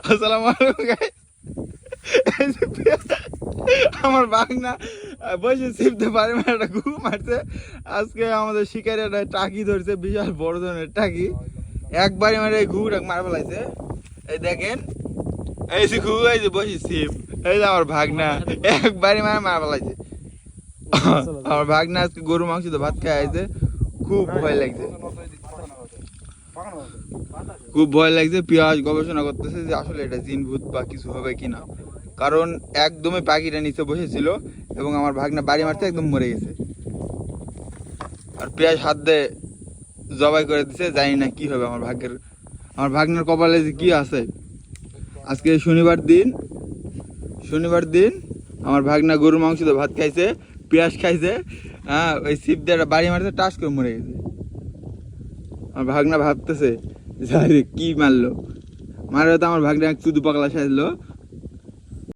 আসসালামু আলাইকুম গাইস। আমার বাগনা বসে ছিপতে পারে না, একটা ঘু মারছে। আজকে আমাদের শিকারে একটা টাকি ধরছে, বিশাল বড় ধরনের টাকি। একবারে মারে ঘুরে মার ফেলাইছে। এই দেখেন, এই যে ঘু, এই যে বসে ছিপ, এই যে আমার ভাগনা একবারে মারে মার ফেলাইছে। আমার ভাগনা আজকে গরু মাংস তো ভাত খাই আছে, খুব ভয় লাগছে, খুব ভয় লাগছে। পিয়াজ গবেষণা করতেছে যে আসলে এটা জিন ভূত বা কিছু হবে কিনা, কারণ একদমই পাখিটা নিচে বসেছিল এবং আমার ভাগনা বাড়ি মারতে একদম মরে গেছে। আর পেঁয়াজ হাত দিয়ে জবাই করে দিছে, জানি না কি হবে আমার ভাগ্যের, আমার ভাগনার কপালে যে কি আছে। আজকে শনিবার দিন আমার ভাগনা গরুর মাংস দিয়ে ভাত খাইছে, পেঁয়াজ খাইছে, হ্যাঁ, ওই ছিপ দিয়ে বাড়ি মারতে টাস করে মরে গেছে। আমার ভাগনা ভাবতেছে যে আরে কি মারলো, মারে তো আমার ভাগনা চুদু পাগলা সাজলো,